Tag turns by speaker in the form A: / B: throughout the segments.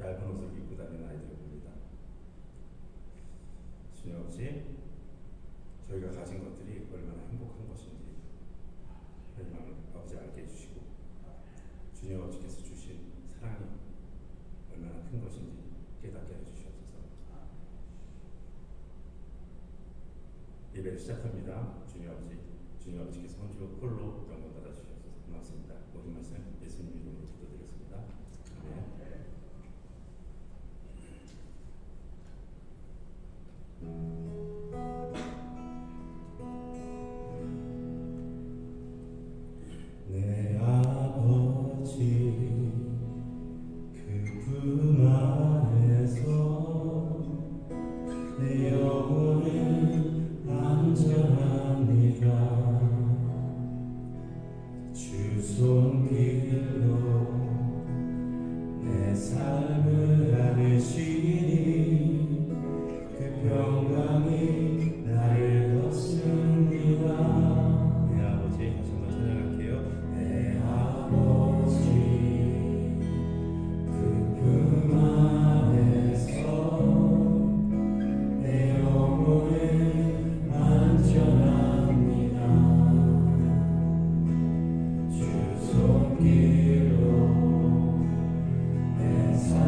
A: 얇은 옷을 입고 다니는 아이들을 봅니다. 주님 아버지, 저희가 가진 것들이 얼마나 행복한 것인지 하나님 아버지 알게 해주시고, 주님 아버지께서 주신 사랑이 얼마나 큰 것인지 깨닫게 해주시옵소서. 예배를 시작합니다. 주님 아버지께서 혼주로 홀로 영광 받아 주시옵소서. 고맙습니다. 모든 말씀 예수님 이름으로 기도드렸습니다. 아멘. 내 아버지 그분 안에서 내 영혼은 안전합니다. 주 손길로 내 삶을 안으시니 그 평강이 나를 덮습니다. 내 아버지 다시 한번 찬양할게요. 내 아버지 그품 안에서 내 영혼은 안전합니다. 주 손길로 내 삶을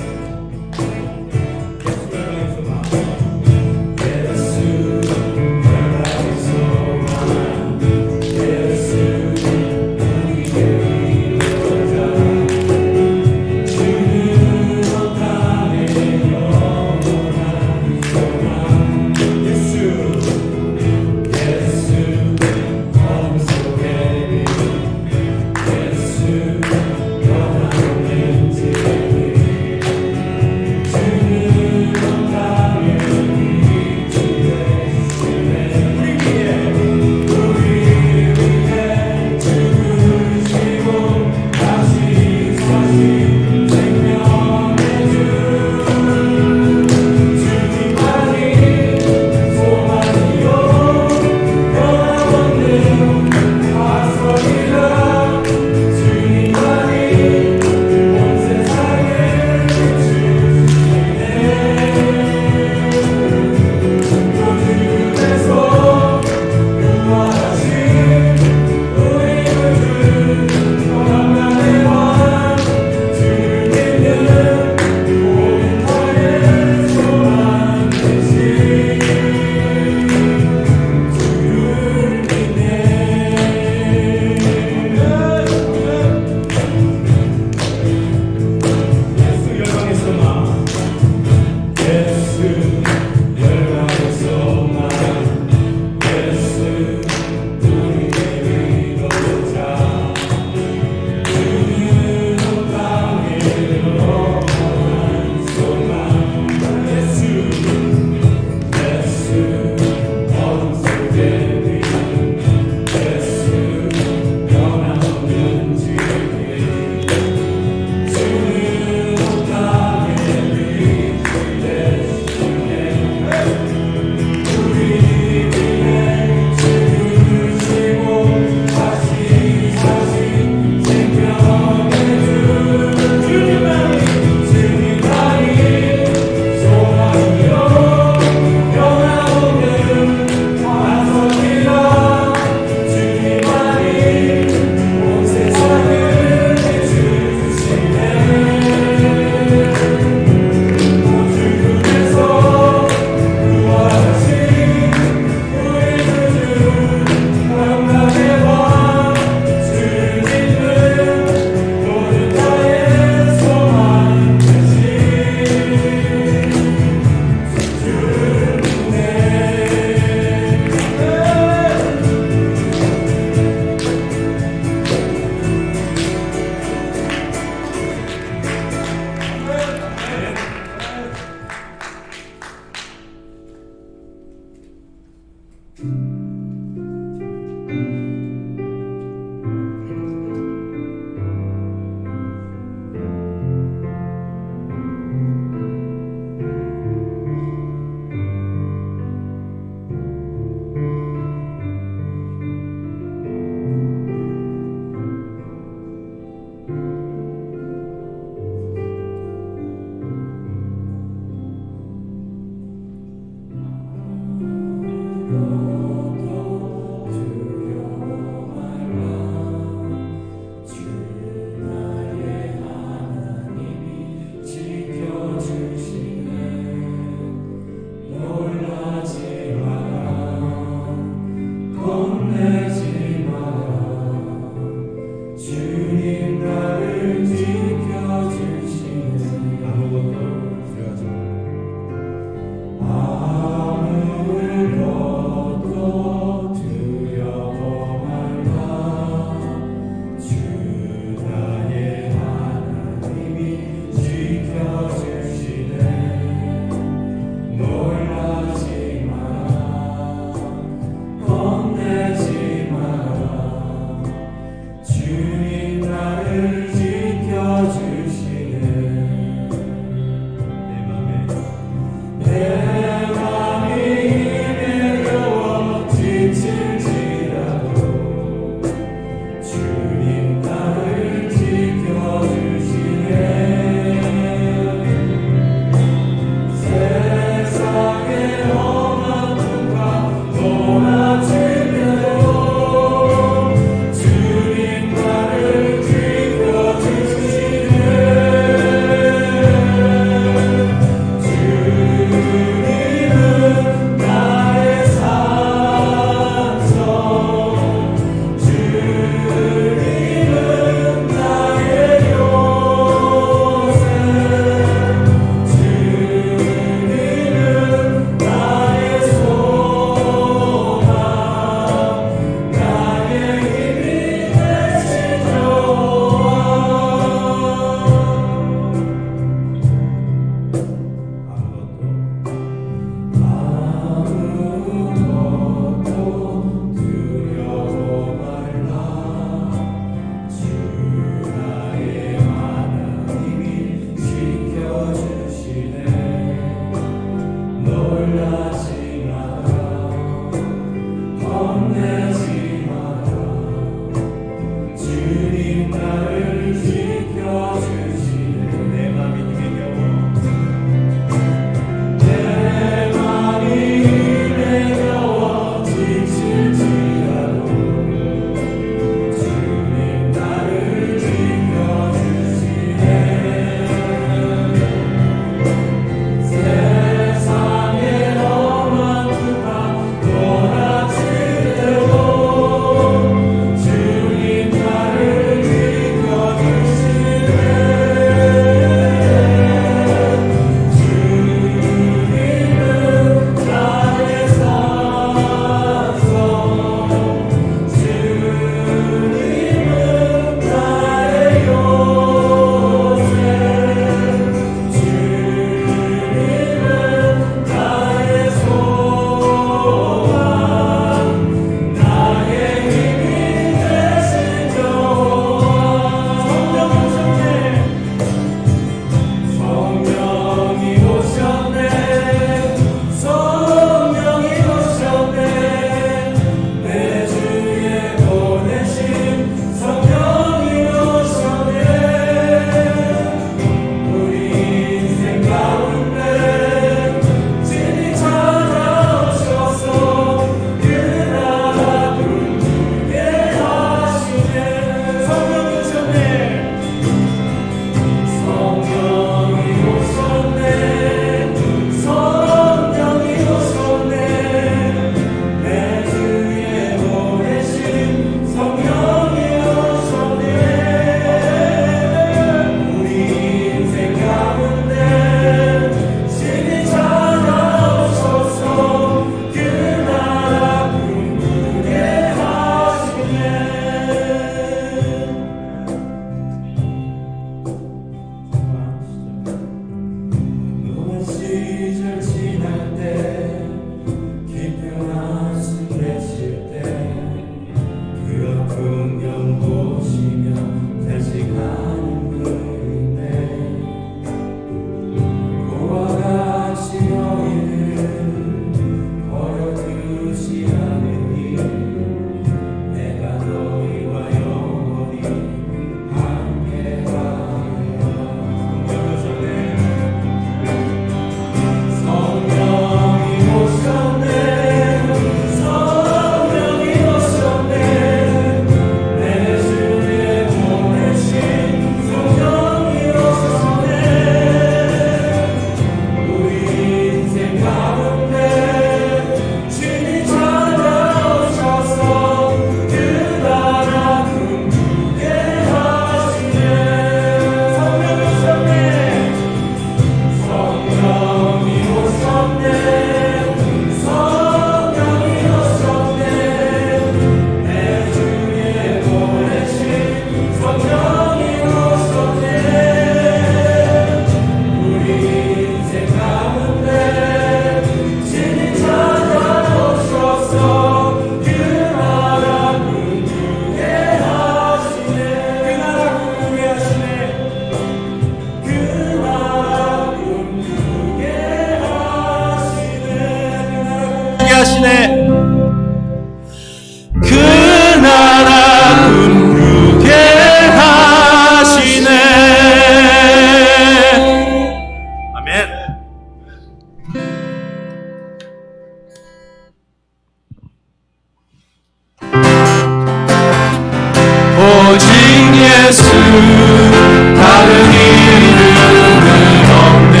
B: 다른 이름은 없네.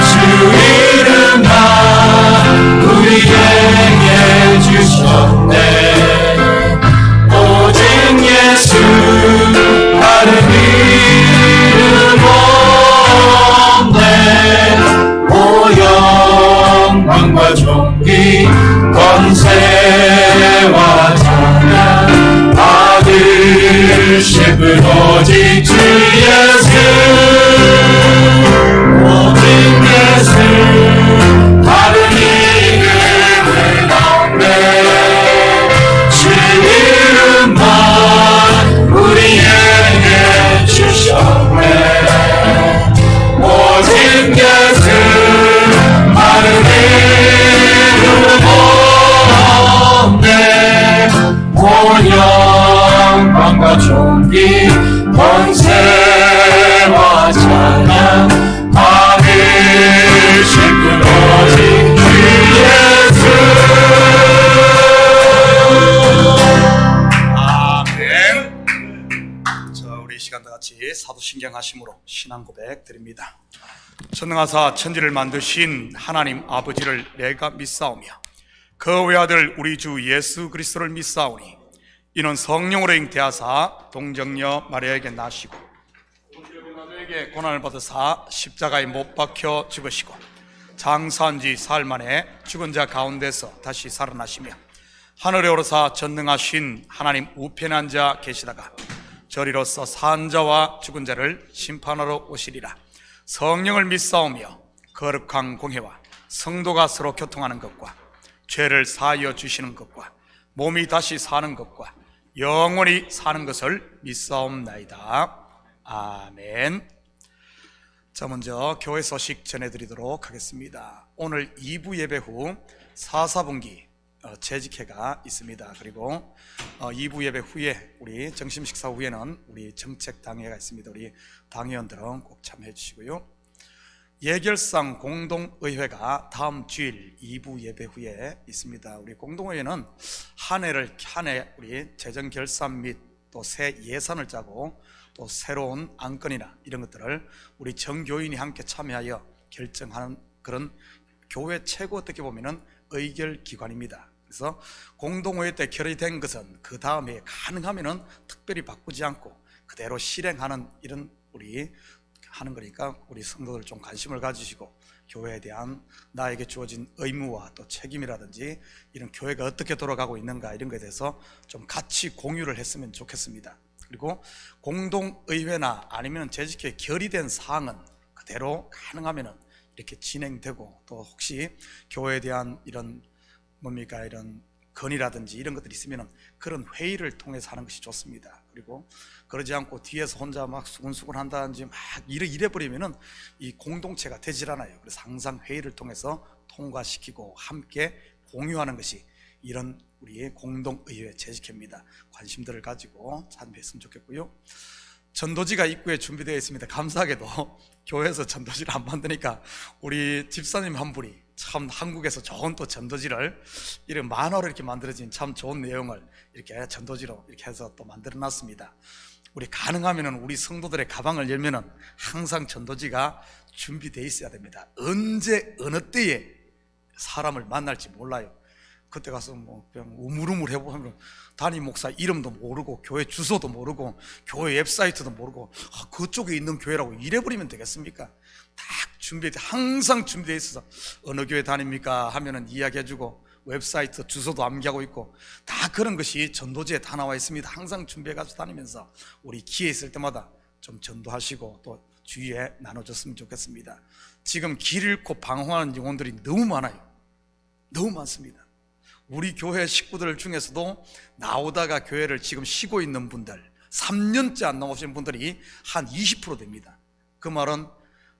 B: 주 이름만 우리에게 주셨네. 오직 예수 다른 이름 없네. 오 영광과 존귀 권세와 찬양 받으실 분 오직 주 예수. 오직 예수 다른 이름은 없네. 주 이름만 우리에게 주셨네. 오직 예수 다른 이름 없네. 오 영광과 존귀 권세와 찬양 받으실 분 오직 주 예수.
C: 아멘. 자, 우리 이 시간 다 같이 사도신경 하심으로 신앙 고백 드립니다. 전능하사 천지를 만드신 하나님 아버지를 내가 믿사오며 그 외아들 우리 주 예수 그리스도를 믿사오니 이는 성령으로 잉태하사 동정녀 마리아에게 나시고 우리에게 고난을 받으사 십자가에 못 박혀 죽으시고 장사한 지 사흘 만에 죽은 자 가운데서 다시 살아나시며 하늘에 오르사 전능하신 하나님 우편에 앉아 계시다가 저리로서 산 자와 죽은 자를 심판하러 오시리라. 성령을 믿사오며 거룩한 공회와 성도가 서로 교통하는 것과 죄를 사하여 주시는 것과 몸이 다시 사는 것과 영원히 사는 것을 믿사옵나이다. 아멘. 자, 먼저 교회 소식 전해드리도록 하겠습니다. 오늘 2부 예배 후 4, 4분기 재직회가 있습니다. 그리고 2부 예배 후에 우리 점심 식사 후에는 우리 정책 당회가 있습니다. 우리 당회원들은 꼭 참여해 주시고요. 예결상 공동의회가 다음 주일 2부 예배 후에 있습니다. 우리 공동의회는 한 해 우리 재정 결산 및 또 새 예산을 짜고 또 새로운 안건이나 이런 것들을 우리 정교인이 함께 참여하여 결정하는 그런 교회 최고 어떻게 보면은 의결기관입니다. 그래서 공동회의 때 결의된 것은 그 다음에 가능하면은 특별히 바꾸지 않고 그대로 실행하는 이런 우리 하는 거니까 우리 성도들 좀 관심을 가지시고 교회에 대한 나에게 주어진 의무와 또 책임이라든지 이런 교회가 어떻게 돌아가고 있는가 이런 것에 대해서 좀 같이 공유를 했으면 좋겠습니다. 그리고 공동의회나 아니면 재직회에 결의된 사항은 그대로 가능하면은 이렇게 진행되고 또 혹시 교회에 대한 이런 이런 건의라든지 이런 것들이 있으면 그런 회의를 통해서 하는 것이 좋습니다. 그리고 그러지 않고 뒤에서 혼자 막 수근수근 한다든지 막 이래버리면은 이 공동체가 되질 않아요. 그래서 항상 회의를 통해서 통과시키고 함께 공유하는 것이 이런 우리의 공동의회 재직회입니다. 관심들을 가지고 참여했으면 좋겠고요. 전도지가 입구에 준비되어 있습니다. 감사하게도 교회에서 전도지를 안 만드니까 우리 집사님 한 분이 참 한국에서 좋은 또 전도지를 이런 만화로 이렇게 만들어진 참 좋은 내용을 이렇게 전도지로 이렇게 해서 또 만들어 놨습니다. 우리 가능하면은 우리 성도들의 가방을 열면은 항상 전도지가 준비되어 있어야 됩니다. 언제 어느 때에 사람을 만날지 몰라요. 그때 가서 뭐 그냥 우물우물 해보면 담임 목사 이름도 모르고 교회 주소도 모르고 교회 웹사이트도 모르고 그쪽에 있는 교회라고 이래버리면 되겠습니까? 딱 항상 준비되어 있어서 어느 교회 다닙니까 하면은 이야기해주고 웹사이트 주소도 암기하고 있고 다 그런 것이 전도지에 다 나와 있습니다. 항상 준비해가지고 다니면서 우리 기회 있을 때마다 좀 전도하시고 또 주위에 나눠줬으면 좋겠습니다. 지금 길 잃고 방황하는 영혼들이 너무 많아요. 너무 많습니다. 우리 교회 식구들 중에서도 나오다가 교회를 지금 쉬고 있는 분들 3년째 안 나오신 분들이 한 20% 됩니다. 그 말은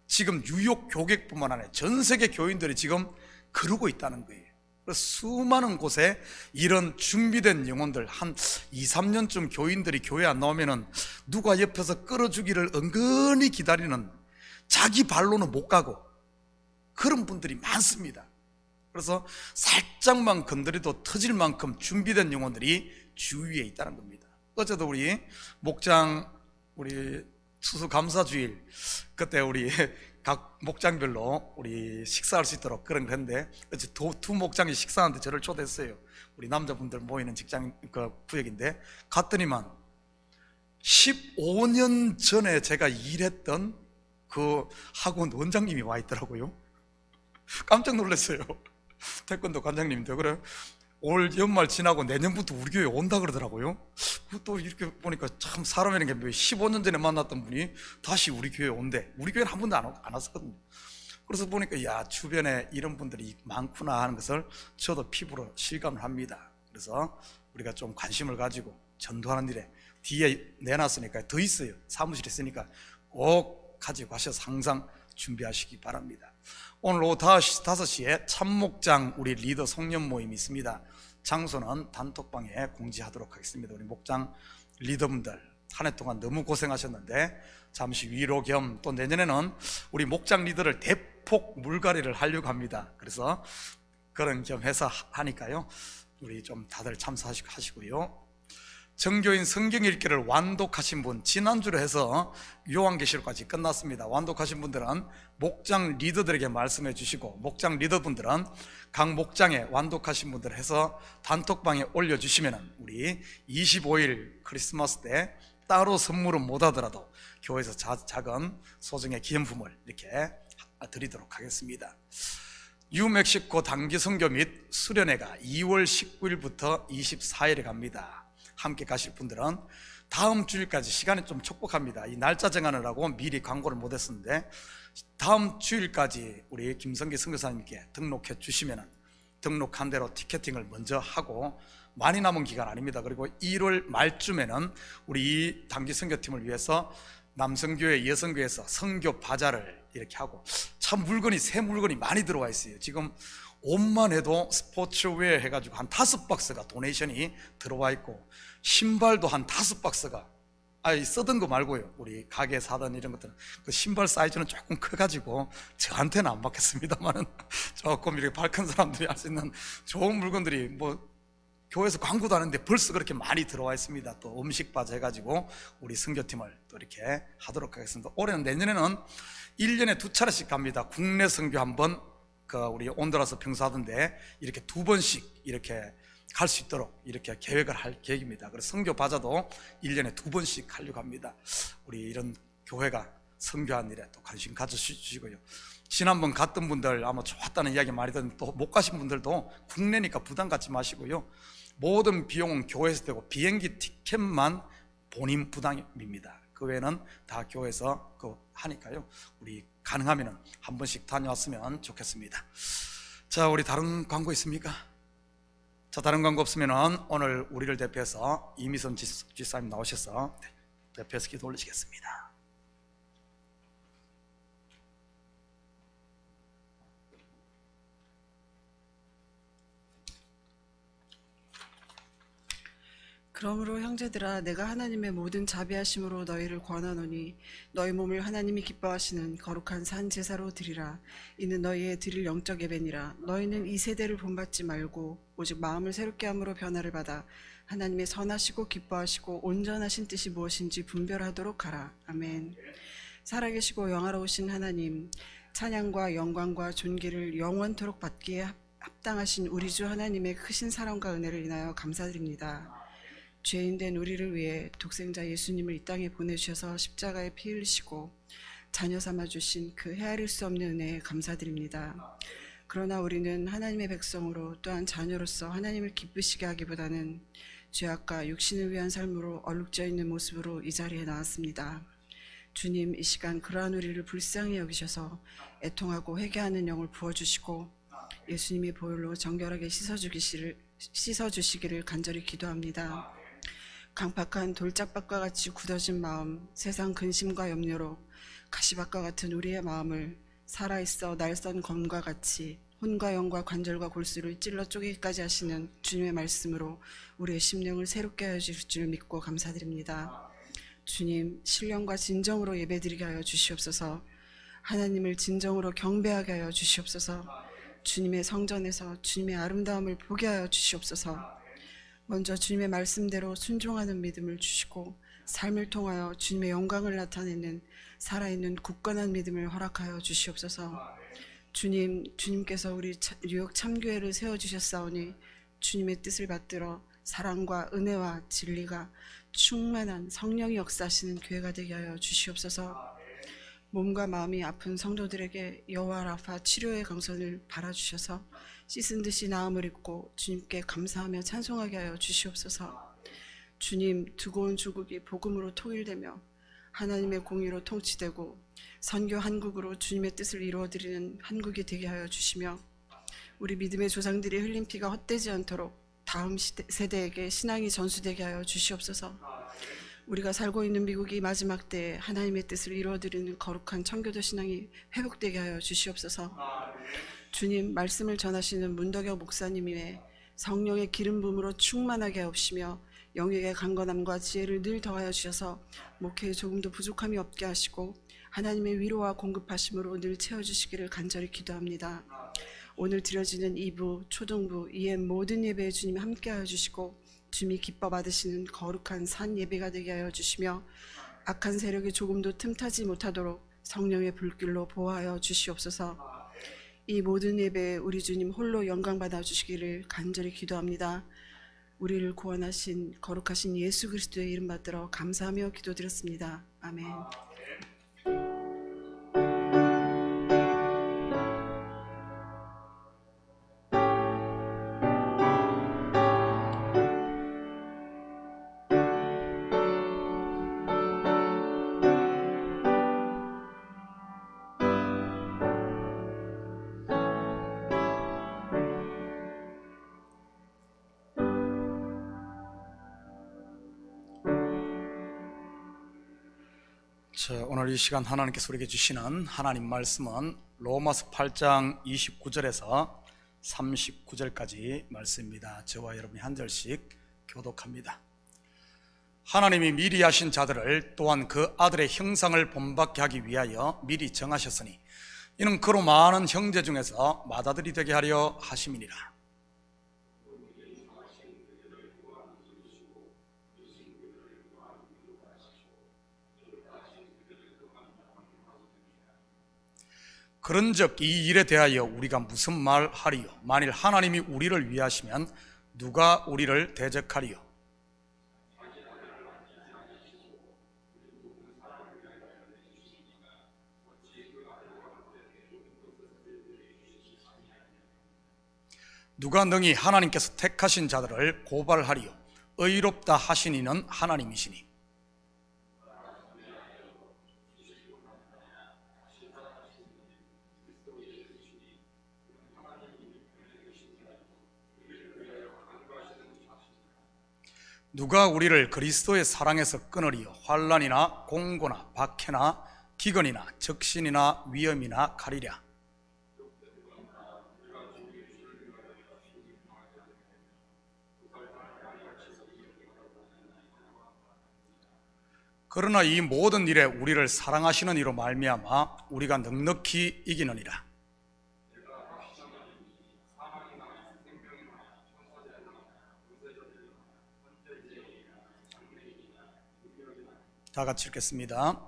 C: 지금 뉴욕 교객뿐만 아니라 전 세계 교인들이 지금 그러고 있다는 거예요. 그래서 수많은 곳에 이런 준비된 영혼들 한 2, 3년쯤 교인들이 교회 안 나오면은 누가 옆에서 끌어주기를 은근히 기다리는 자기 발로는 못 가고 그런 분들이 많습니다. 그래서 살짝만 건드려도 터질 만큼 준비된 영혼들이 주위에 있다는 겁니다. 어제도 우리 목장 우리 추수감사주일 그때 우리 각 목장별로 우리 식사할 수 있도록 그런 걸 했는데 어제 두 목장이 식사하는데 저를 초대했어요. 우리 남자분들 모이는 직장 그 구역인데 갔더니만 15년 전에 제가 일했던 그 학원 원장님이 와 있더라고요. 깜짝 놀랐어요. 태권도 관장님인데 그래 올 연말 지나고 내년부터 우리 교회 온다 그러더라고요. 또 이렇게 보니까 참 사람이라는 게 15년 전에 만났던 분이 다시 우리 교회에 온대. 우리 교회는 한 번도 안 왔었거든요. 그래서 보니까 야 주변에 이런 분들이 많구나 하는 것을 저도 피부로 실감을 합니다. 그래서 우리가 좀 관심을 가지고 전도하는 일에 뒤에 내놨으니까 더 있어요. 사무실에 있으니까 꼭 가지고 가셔서 항상 준비하시기 바랍니다. 오늘 오후 5시에 참목장 우리 리더 송년 모임이 있습니다. 장소는 단톡방에 공지하도록 하겠습니다. 우리 목장 리더분들 한 해 동안 너무 고생하셨는데 잠시 위로 겸 또 내년에는 우리 목장 리더를 대폭 물갈이를 하려고 합니다. 그래서 그런 겸 해서 하니까요 우리 좀 다들 참석하시고요. 정교인 성경 읽기를 완독하신 분 지난주로 해서 요한계시록까지 끝났습니다. 완독하신 분들은 목장 리더들에게 말씀해 주시고 목장 리더분들은 각 목장에 완독하신 분들 해서 단톡방에 올려주시면 우리 25일 크리스마스 때 따로 선물은 못 하더라도 교회에서 작은 소정의 기념품을 이렇게 드리도록 하겠습니다. 뉴멕시코 단기 선교 및 수련회가 2월 19일부터 24일에 갑니다. 함께 가실 분들은 다음 주일까지 시간이 좀 촉박합니다. 이 날짜 정하느라고 미리 광고를 못했었는데 다음 주일까지 우리 김성기 선교사님께 등록해 주시면 등록한 대로 티켓팅을 먼저 하고 많이 남은 기간 아닙니다. 그리고 1월 말쯤에는 우리 이 단기 선교팀을 위해서 남성교회, 여성교회에서 선교 바자를 이렇게 하고 참 새 물건이 많이 들어와 있어요. 지금 옷만 해도 스포츠웨어 해가지고 한 5박스가 도네이션이 들어와 있고 신발도 한 5박스가 쓰던 거 말고요. 우리 가게에 사던 이런 것들은 그 신발 사이즈는 조금 커가지고 저한테는 안 맞겠습니다만은 조금 이렇게 발 큰 사람들이 할 수 있는 좋은 물건들이 뭐 교회에서 광고도 하는데 벌써 그렇게 많이 들어와 있습니다. 또 음식 바자 해가지고 우리 선교팀을 또 이렇게 하도록 하겠습니다. 올해는 내년에는 1년에 2차례씩 갑니다. 국내 선교 한번 우리 온두라스 평소하던데 이렇게 2번씩 이렇게 갈 수 있도록 이렇게 계획을 할 계획입니다. 그래서 선교 바자도 1년에 2번씩 하려고 합니다. 우리 이런 교회가 선교한 일에 또 관심 가져주시고요. 지난번 갔던 분들 아마 좋았다는 이야기 많이 듣는데 또 못 가신 분들도 국내니까 부담 갖지 마시고요. 모든 비용은 교회에서 되고 비행기 티켓만 본인 부담입니다. 그 외에는 다 교회에서 하니까요. 우리 가능하면 한 번씩 다녀왔으면 좋겠습니다. 자, 우리 다른 광고 있습니까? 자, 다른 광고 없으면 오늘 우리를 대표해서 이미선 지사님 나오셔서 대표해서 기도 올리시겠습니다.
D: 그러므로 형제들아 내가 하나님의 모든 자비하심으로 너희를 권하노니 너희 몸을 하나님이 기뻐하시는 거룩한 산 제사로 드리라. 이는 너희의 드릴 영적 예배니라. 너희는 이 세대를 본받지 말고 오직 마음을 새롭게 함으로 변화를 받아 하나님의 선하시고 기뻐하시고 온전하신 뜻이 무엇인지 분별하도록 하라. 아멘. 살아계시고 영화로우신 하나님, 찬양과 영광과 존귀를 영원토록 받기에 합당하신 우리 주 하나님의 크신 사랑과 은혜를 인하여 감사드립니다. 죄인된 우리를 위해 독생자 예수님을 이 땅에 보내주셔서 십자가에 피 흘리시고 자녀 삼아주신 그 헤아릴 수 없는 은혜에 감사드립니다. 그러나 우리는 하나님의 백성으로 또한 자녀로서 하나님을 기쁘시게 하기보다는 죄악과 육신을 위한 삶으로 얼룩져 있는 모습으로 이 자리에 나왔습니다. 주님, 이 시간 그러한 우리를 불쌍히 여기셔서 애통하고 회개하는 영을 부어주시고 예수님의 보혈로 정결하게 씻어주시기를 간절히 기도합니다. 강팍한 돌짝밭과 같이 굳어진 마음, 세상 근심과 염려로 가시밭과 같은 우리의 마음을 살아있어 날선 검과 같이 혼과 영과 관절과 골수를 찔러 쪼개기까지 하시는 주님의 말씀으로 우리의 심령을 새롭게 하여 주실 줄 믿고 감사드립니다. 주님, 신령과 진정으로 예배드리게 하여 주시옵소서. 하나님을 진정으로 경배하게 하여 주시옵소서. 주님의 성전에서 주님의 아름다움을 보게 하여 주시옵소서. 먼저 주님의 말씀대로 순종하는 믿음을 주시고 삶을 통하여 주님의 영광을 나타내는 살아있는 굳건한 믿음을 허락하여 주시옵소서. 주님께서 우리 뉴욕 참교회를 세워주셨사오니 주님의 뜻을 받들어 사랑과 은혜와 진리가 충만한 성령이 역사하시는 교회가 되게 하여 주시옵소서. 몸과 마음이 아픈 성도들에게 여호와 라파 치료의 강선을 발아주셔서 씻은 듯이 나음을 입고 주님께 감사하며 찬송하게 하여 주시옵소서. 주님, 두고 온 조국이 복음으로 통일되며 하나님의 공의로 통치되고 선교 한국으로 주님의 뜻을 이루어드리는 한국이 되게 하여 주시며 우리 믿음의 조상들이 흘린 피가 헛되지 않도록 다음 세대에게 신앙이 전수되게 하여 주시옵소서. 우리가 살고 있는 미국이 마지막 때에 하나님의 뜻을 이루어드리는 거룩한 청교도 신앙이 회복되게 하여 주시옵소서. 주님, 말씀을 전하시는 문덕여 목사님 외에 성령의 기름 부음으로 충만하게 하옵시며 영역의 강건함과 지혜를 늘 더하여 주셔서 목회에 조금도 부족함이 없게 하시고 하나님의 위로와 공급하심으로 늘 채워주시기를 간절히 기도합니다. 오늘 드려지는 2부, 초등부, EM 모든 예배에 주님이 함께하여 주시고 주님이 기뻐 받으시는 거룩한 산 예배가 되게 하여 주시며 악한 세력이 조금도 틈타지 못하도록 성령의 불길로 보호하여 주시옵소서. 이 모든 예배에 우리 주님 홀로 영광 받아 주시기를 간절히 기도합니다. 우리를 구원하신 거룩하신 예수 그리스도의 이름 받들어 감사하며 기도드렸습니다. 아멘.
C: 오늘 이 시간 하나님께서 우리에게 주시는 하나님 말씀은 로마서 8장 29절에서 39절까지 말씀입니다. 저와 여러분이 한 절씩 교독합니다. 하나님이 미리 하신 자들을 또한 그 아들의 형상을 본받게 하기 위하여 미리 정하셨으니 이는 그로 많은 형제 중에서 맏아들이 되게 하려 하심이니라. 그런즉 이 일에 대하여 우리가 무슨 말 하리요? 만일 하나님이 우리를 위하시면 누가 우리를 대적하리요? 누가 능히 하나님께서 택하신 자들을 고발하리요? 의롭다 하신 이는 하나님이시니. 누가 우리를 그리스도의 사랑에서 끊으리요? 환난이나 공고나 박해나 기근이나 적신이나 위험이나 칼이랴. 그러나 이 모든 일에 우리를 사랑하시는 이로 말미암아 우리가 넉넉히 이기느니라. 다 같이 읽겠습니다.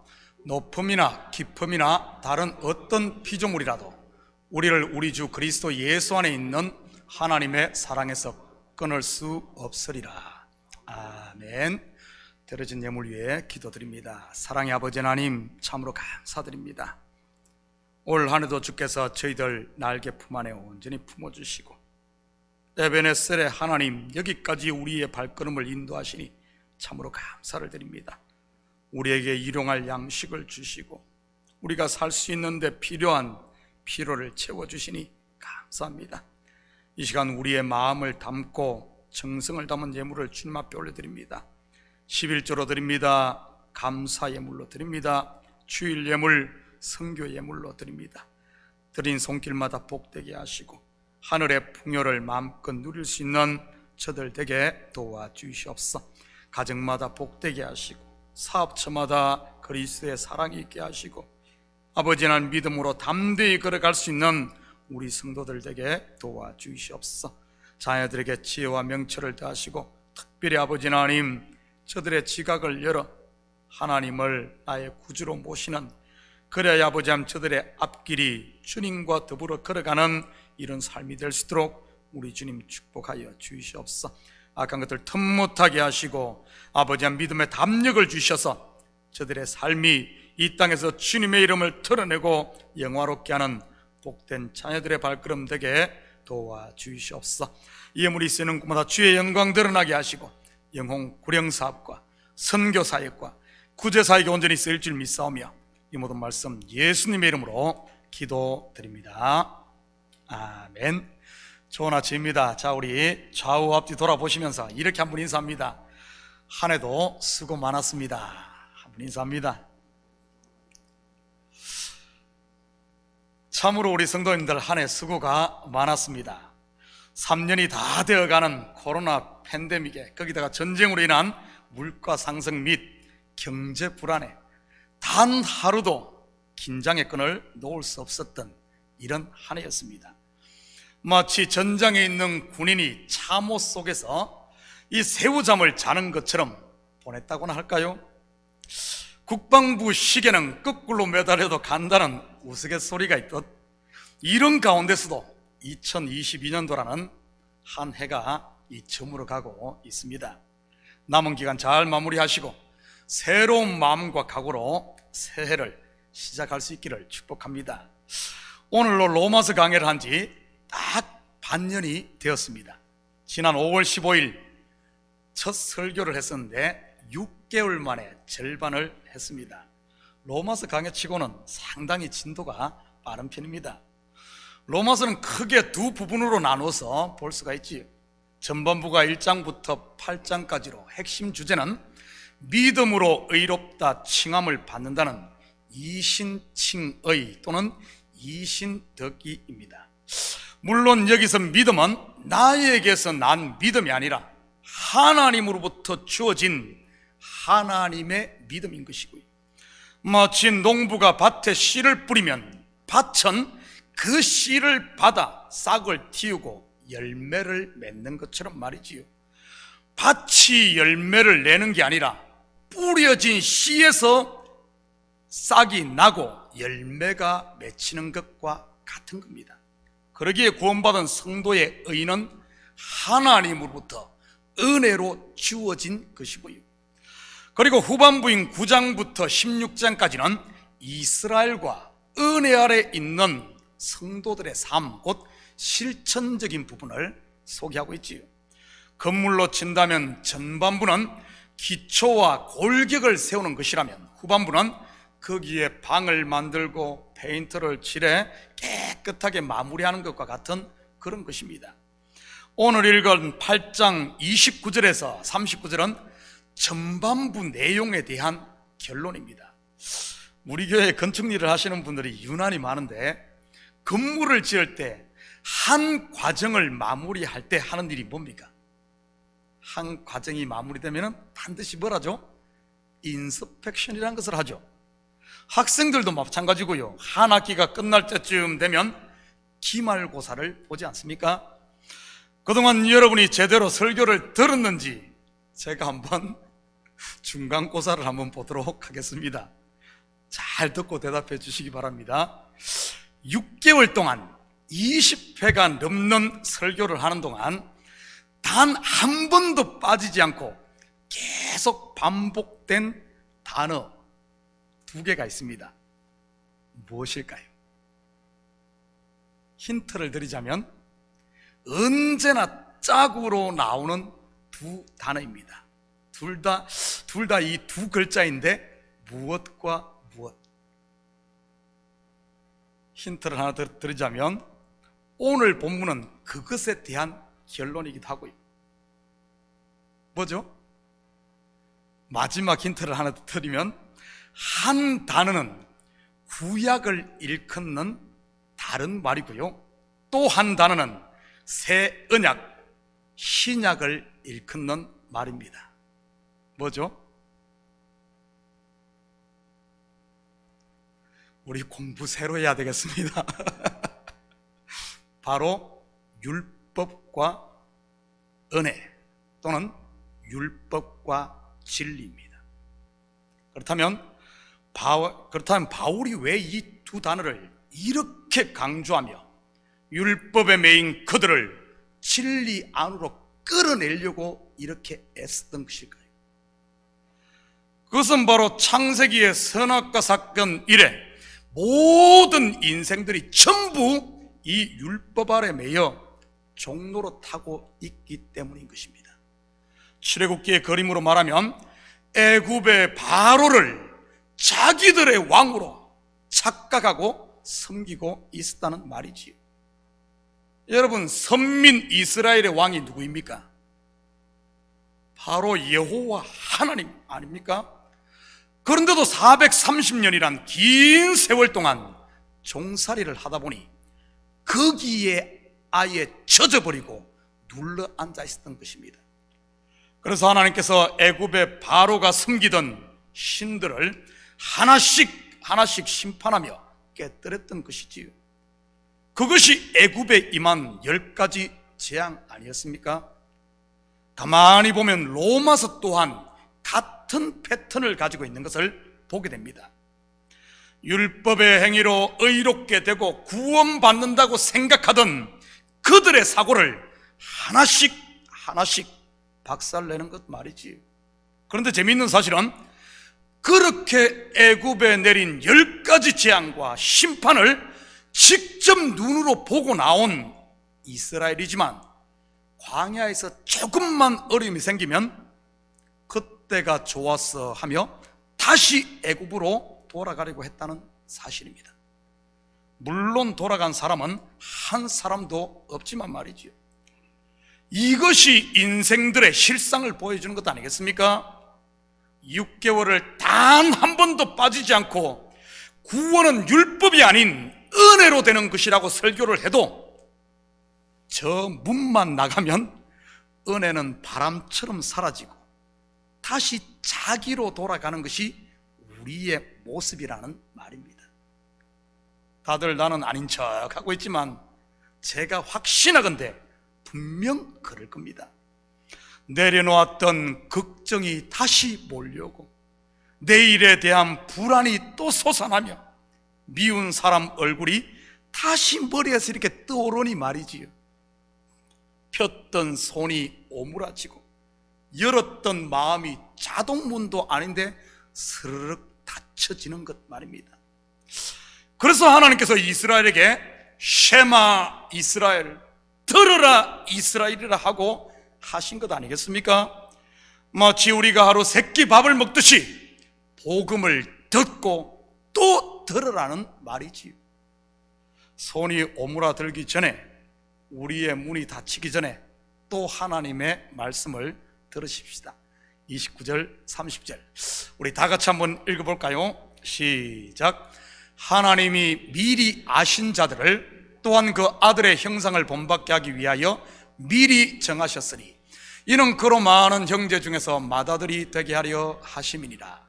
C: 높음이나 깊음이나 다른 어떤 피조물이라도 우리를 우리 주 그리스도 예수 안에 있는 하나님의 사랑에서 끊을 수 없으리라. 아멘. 드려진 예물 위에 기도드립니다. 사랑의 아버지 하나님, 참으로 감사드립니다. 올 한 해도 주께서 저희들 날개 품 안에 온전히 품어주시고 에베네셀의 하나님, 여기까지 우리의 발걸음을 인도하시니 참으로 감사를 드립니다. 우리에게 일용할 양식을 주시고 우리가 살 수 있는데 필요한 필요를 채워주시니 감사합니다. 이 시간 우리의 마음을 담고 정성을 담은 예물을 주님 앞에 올려드립니다. 11조로 드립니다. 감사 예물로 드립니다. 주일 예물, 선교 예물로 드립니다. 드린 손길마다 복되게 하시고 하늘의 풍요를 마음껏 누릴 수 있는 저들 되게 도와주시옵소서. 가정마다 복되게 하시고 사업처마다 그리스도의 사랑이 있게 하시고 아버지 하나님 믿음으로 담대히 걸어갈 수 있는 우리 성도들 되게 도와주시옵소서. 자녀들에게 지혜와 명철을 더하시고 특별히 아버지 하나님, 저들의 지각을 열어 하나님을 나의 구주로 모시는, 그래야 아버지 하나님 저들의 앞길이 주님과 더불어 걸어가는 이런 삶이 될 수 있도록 우리 주님 축복하여 주시옵소서. 악한 것들 틈 못하게 하시고 아버지 하나님 믿음의 담력을 주셔서 저들의 삶이 이 땅에서 주님의 이름을 드러내고 영화롭게 하는 복된 자녀들의 발걸음 되게 도와주시옵소서. 예물이 쓰는 곳마다 주의 영광 드러나게 하시고 영혼 구령사업과 선교사역과 구제사역에 온전히 쓰일 줄 믿사오며 이 모든 말씀 예수님의 이름으로 기도드립니다. 아멘. 좋은 아침입니다. 자, 우리 좌우 앞뒤 돌아보시면서 이렇게 한번 인사합니다. 한 해도 수고 많았습니다. 한번 인사합니다. 참으로 우리 성도님들 한 해 수고가 많았습니다. 3년이 다 되어가는 코로나 팬데믹에 거기다가 전쟁으로 인한 물가 상승 및 경제 불안에 단 하루도 긴장의 끈을 놓을 수 없었던 이런 한 해였습니다. 마치 전장에 있는 군인이 참호 속에서 이 새우잠을 자는 것처럼 보냈다고나 할까요? 국방부 시계는 거꾸로 매달려도 간다는 우스갯소리가 있듯 이런 가운데서도 2022년도라는 한 해가 저물어 가고 있습니다. 남은 기간 잘 마무리하시고 새로운 마음과 각오로 새해를 시작할 수 있기를 축복합니다. 오늘로 로마서 강해를 한 지 딱 반년이 되었습니다. 지난 5월 15일 첫 설교를 했었는데 6개월 만에 절반을 했습니다. 로마서 강해치고는 상당히 진도가 빠른 편입니다. 로마서는 크게 두 부분으로 나눠서 볼 수가 있지요. 전반부가 1장부터 8장까지로 핵심 주제는 믿음으로 의롭다 칭함을 받는다는 이신칭의 또는 이신덕이입니다. 물론 여기서 믿음은 나에게서 난 믿음이 아니라 하나님으로부터 주어진 하나님의 믿음인 것이고요. 마치 농부가 밭에 씨를 뿌리면 밭은 그 씨를 받아 싹을 틔우고 열매를 맺는 것처럼 말이지요. 밭이 열매를 내는 게 아니라 뿌려진 씨에서 싹이 나고 열매가 맺히는 것과 같은 겁니다. 그러기에 구원받은 성도의 의는 하나님으로부터 은혜로 주어진 것이고요. 그리고 후반부인 9장부터 16장까지는 이스라엘과 은혜 아래 있는 성도들의 삶, 곧 실천적인 부분을 소개하고 있지요. 건물로 친다면 전반부는 기초와 골격을 세우는 것이라면 후반부는 거기에 방을 만들고 페인트를 칠해 깨끗하게 마무리하는 것과 같은 그런 것입니다. 오늘 읽은 8장 29절에서 39절은 전반부 내용에 대한 결론입니다. 우리 교회 건축 일을 하시는 분들이 유난히 많은데 건물을 지을 때 한 과정을 마무리할 때 하는 일이 뭡니까? 한 과정이 마무리되면 반드시 뭐라죠? 인스펙션이라는 것을 하죠. 학생들도 마찬가지고요. 한 학기가 끝날 때쯤 되면 기말고사를 보지 않습니까? 그동안 여러분이 제대로 설교를 들었는지 제가 한번 중간고사를 한번 보도록 하겠습니다. 잘 듣고 대답해 주시기 바랍니다. 6개월 동안 20회가 넘는 설교를 하는 동안 단 한 번도 빠지지 않고 계속 반복된 단어 2개가 있습니다. 무엇일까요? 힌트를 드리자면 언제나 짝으로 나오는 두 단어입니다. 둘 다 이 두 글자인데 무엇과 무엇. 힌트를 하나 드리자면 오늘 본문은 그것에 대한 결론이기도 하고요. 뭐죠? 마지막 힌트를 하나 드리면 한 단어는 구약을 일컫는 다른 말이고요. 또 한 단어는 새 언약, 신약을 일컫는 말입니다. 뭐죠? 우리 공부 새로 해야 되겠습니다. 바로 율법과 은혜 또는 율법과 진리입니다. 그렇다면 바울이 왜 이 두 단어를 이렇게 강조하며 율법에 매인 그들을 진리 안으로 끌어내려고 이렇게 애쓰던 것일까요? 그것은 바로 창세기의 선악과 사건 이래 모든 인생들이 전부 이 율법 아래 매여 종로로 타고 있기 때문인 것입니다. 출애굽기의 그림으로 말하면 애굽의 바로를 자기들의 왕으로 착각하고 섬기고 있었다는 말이지요. 여러분, 선민 이스라엘의 왕이 누구입니까? 바로 여호와 하나님 아닙니까? 그런데도 430년이란 긴 세월 동안 종살이를 하다 보니 거기에 아예 젖어버리고 눌러 앉아 있었던 것입니다. 그래서 하나님께서 애굽의 바로가 섬기던 신들을 하나씩 심판하며 깨뜨렸던 것이지요. 그것이 애굽에 임한 10가지 재앙 아니었습니까? 가만히 보면 로마서 또한 같은 패턴을 가지고 있는 것을 보게 됩니다. 율법의 행위로 의롭게 되고 구원받는다고 생각하던 그들의 사고를 하나씩 박살내는 것 말이지요. 그런데 재미있는 사실은 그렇게 애굽에 내린 10가지 재앙과 심판을 직접 눈으로 보고 나온 이스라엘이지만 광야에서 조금만 어려움이 생기면 그때가 좋았어 하며 다시 애굽으로 돌아가려고 했다는 사실입니다. 물론 돌아간 사람은 한 사람도 없지만 말이지요. 이것이 인생들의 실상을 보여주는 것 아니겠습니까? 6개월을 단 한 번도 빠지지 않고 구원은 율법이 아닌 은혜로 되는 것이라고 설교를 해도 저 문만 나가면 은혜는 바람처럼 사라지고 다시 자기로 돌아가는 것이 우리의 모습이라는 말입니다. 다들 나는 아닌 척 하고 있지만 제가 확신하건대 분명 그럴 겁니다. 내려놓았던 걱정이 다시 몰려오고 내일에 대한 불안이 또 솟아나며 미운 사람 얼굴이 다시 머리에서 이렇게 떠오르니 말이지요. 폈던 손이 오므라지고 열었던 마음이 자동문도 아닌데 스르륵 닫혀지는 것 말입니다. 그래서 하나님께서 이스라엘에게 쉐마 이스라엘, 들으라 이스라엘이라 하고 하신 것 아니겠습니까? 마치 우리가 하루 세끼 밥을 먹듯이 복음을 듣고 또 들으라는 말이지요. 손이 오므라들기 전에, 우리의 문이 닫히기 전에 또 하나님의 말씀을 들으십시다. 29절 30절 우리 다 같이 한번 읽어볼까요? 시작. 하나님이 미리 아신 자들을 또한 그 아들의 형상을 본받게 하기 위하여 미리 정하셨으니 이는 그로 많은 형제 중에서 맏아들이 되게 하려 하심이니라.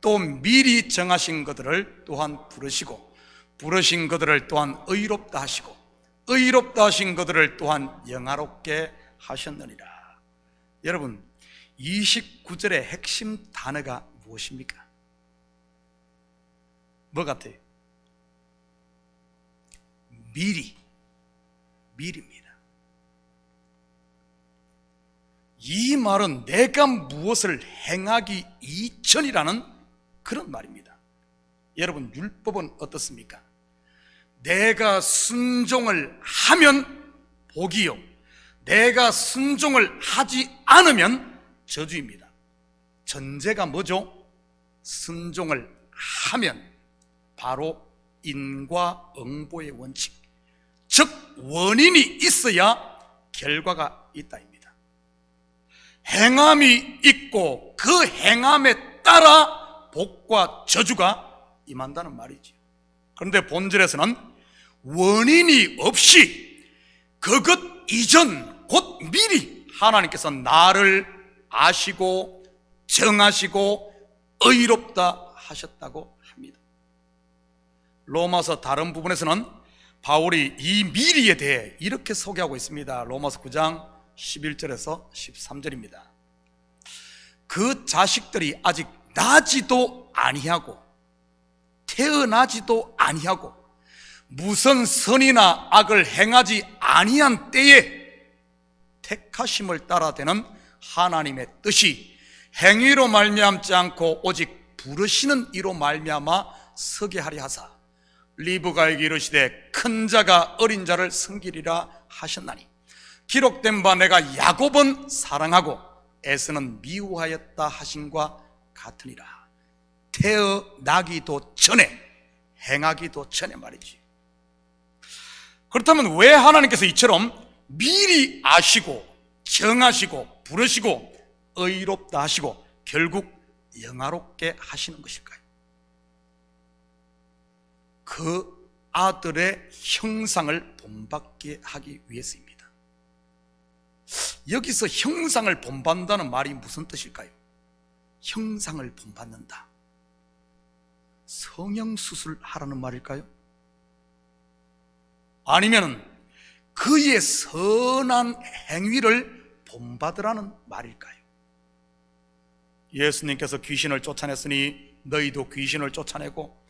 C: 또 미리 정하신 그들을 또한 부르시고 부르신 그들을 또한 의롭다 하시고 의롭다 하신 그들을 또한 영화롭게 하셨느니라. 여러분, 29절의 핵심 단어가 무엇입니까? 뭐 같아요? 미리입니다. 이 말은 내가 무엇을 행하기 이전이라는 그런 말입니다. 여러분, 율법은 어떻습니까? 내가 순종을 하면 복이요, 내가 순종을 하지 않으면 저주입니다. 전제가 뭐죠? 순종을 하면 바로 인과응보의 원칙, 즉 원인이 있어야 결과가 있다입니다. 행함이 있고 그 행함에 따라 복과 저주가 임한다는 말이죠. 그런데 본질에서는 원인이 없이 그것 이전, 곧 미리 하나님께서 나를 아시고 정하시고 의롭다 하셨다고 합니다. 로마서 다른 부분에서는 바울이 이 미리에 대해 이렇게 소개하고 있습니다. 로마서 9장 11절에서 13절입니다. 그 자식들이 아직 나지도 아니하고 태어나지도 아니하고 무슨 선이나 악을 행하지 아니한 때에 택하심을 따라되는 하나님의 뜻이 행위로 말미암지 않고 오직 부르시는 이로 말미암아 서게 하리 하사 리브가에게 이르시되 큰 자가 어린 자를 섬기리라 하셨나니 기록된 바 내가 야곱은 사랑하고 에서는 미워하였다 하신과 같으니라. 태어나기도 전에 행하기도 전에 말이지. 그렇다면 왜 하나님께서 이처럼 미리 아시고 정하시고 부르시고 의롭다 하시고 결국 영화롭게 하시는 것일까요? 그 아들의 형상을 본받게 하기 위해서입니다. 여기서 형상을 본받는다는 말이 무슨 뜻일까요? 형상을 본받는다. 성형수술 하라는 말일까요? 아니면 그의 선한 행위를 본받으라는 말일까요? 예수님께서 귀신을 쫓아냈으니 너희도 귀신을 쫓아내고,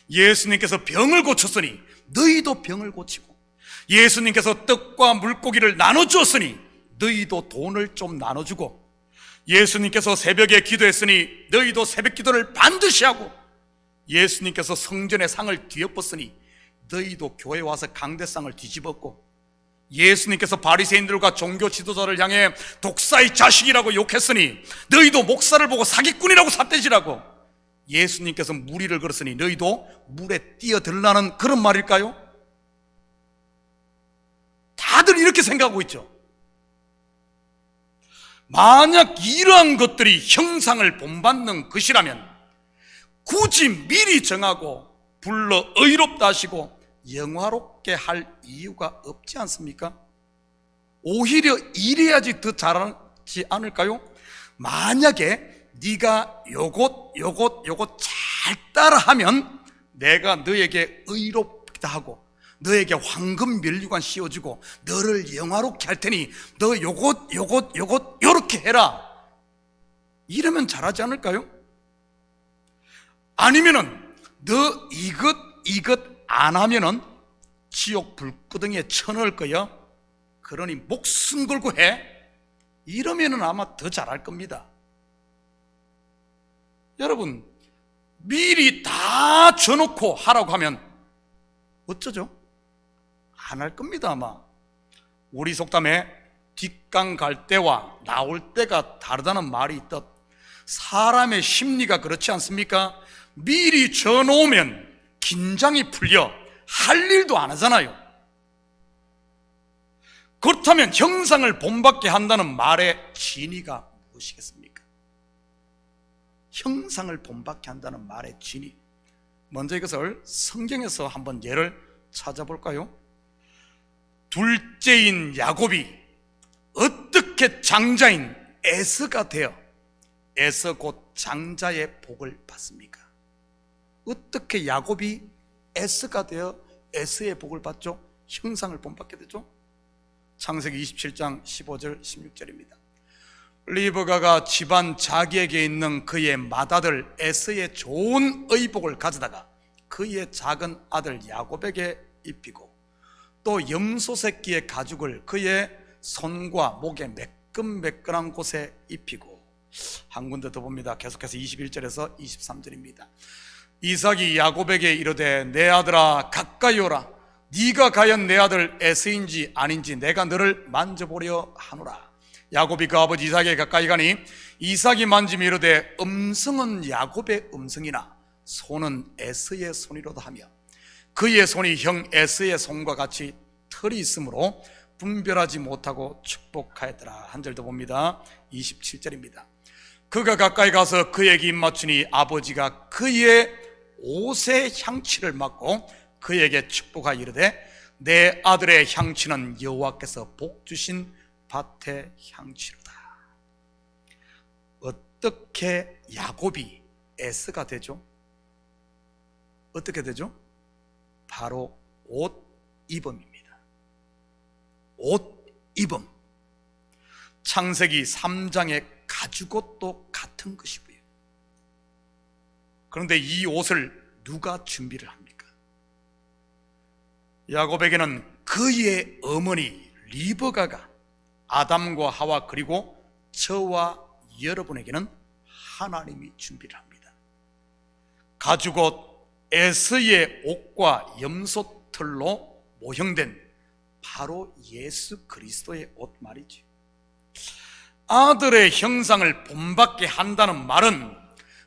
C: 예수님께서 병을 고쳤으니 너희도 병을 고치고, 예수님께서 떡과 물고기를 나눠주었으니 너희도 돈을 좀 나눠주고, 예수님께서 새벽에 기도했으니 너희도 새벽 기도를 반드시 하고, 예수님께서 성전의 상을 뒤엎었으니 너희도 교회 와서 강대상을 뒤집었고, 예수님께서 바리새인들과 종교 지도자를 향해 독사의 자식이라고 욕했으니 너희도 목사를 보고 사기꾼이라고 삿대질하고, 예수님께서 무리를 걸었으니 너희도 물에 뛰어들라는 그런 말일까요? 다들 이렇게 생각하고 있죠. 만약 이러한 것들이 형상을 본받는 것이라면 굳이 미리 정하고 불러 의롭다 하시고 영화롭게 할 이유가 없지 않습니까? 오히려 이래야지 더 잘하지 않을까요? 만약에 네가 요것 잘 따라하면 내가 너에게 의롭다 하고 너에게 황금 면류관 씌워주고 너를 영화롭게 할 테니 너 요것 요렇게 해라, 이러면 잘하지 않을까요? 아니면은 너 이것 안 하면은 지옥 불구덩이에 쳐넣을 거야, 그러니 목숨 걸고 해, 이러면은 아마 더 잘할 겁니다. 여러분, 미리 다 줘놓고 하라고 하면 어쩌죠? 안 할 겁니다. 아마 우리 속담에 뒷강 갈 때와 나올 때가 다르다는 말이 있듯 사람의 심리가 그렇지 않습니까? 미리 줘놓으면 긴장이 풀려 할 일도 안 하잖아요. 그렇다면 형상을 본받게 한다는 말의 진의가 무엇이겠습니까? 형상을 본받게 한다는 말의 진의, 먼저 이것을 성경에서 한번 예를 찾아볼까요? 둘째인 야곱이 어떻게 장자인 에서가 되어 에서 곧 장자의 복을 받습니까? 어떻게 야곱이 에서가 되어 에서의 복을 받죠? 형상을 본받게 되죠? 창세기 27장 15절 16절입니다. 리브가가 집안 자기에게 있는 그의 맏아들 에서의 좋은 의복을 가져다가 그의 작은 아들 야곱에게 입히고 또 염소 새끼의 가죽을 그의 손과 목에 매끈매끈한 곳에 입히고, 한 군데 더 봅니다. 계속해서 21절에서 23절입니다. 이삭이 야곱에게 이르되 내 아들아 가까이 오라, 네가 과연 내 아들 에서인지 아닌지 내가 너를 만져보려 하노라. 야곱이 그 아버지 이삭에게 가까이 가니 이삭이 만지며 이르되 음성은 야곱의 음성이나 손은 에서의 손이로다 하며 그의 손이 형 에서의 손과 같이 털이 있으므로 분별하지 못하고 축복하였더라. 한 절 더 봅니다. 27절입니다. 그가 가까이 가서 그에게 입맞추니 아버지가 그의 옷의 향취를 맡고 그에게 축복하여 이르되 내 아들의 향취는 여호와께서 복 주신 밭의 향취로다. 어떻게 야곱이 에서가 되죠? 어떻게 되죠? 바로 옷 입음입니다. 옷 입음. 창세기 3장의 가죽옷도 같은 것이고요. 그런데 이 옷을 누가 준비를 합니까? 야곱에게는 그의 어머니 리브가가 아담과 하와 그리고 저와 여러분에게는 하나님이 준비를 합니다. 가죽옷 에스의 옷과 염소털로 모형된 바로 예수 그리스도의 옷 말이지. 아들의 형상을 본받게 한다는 말은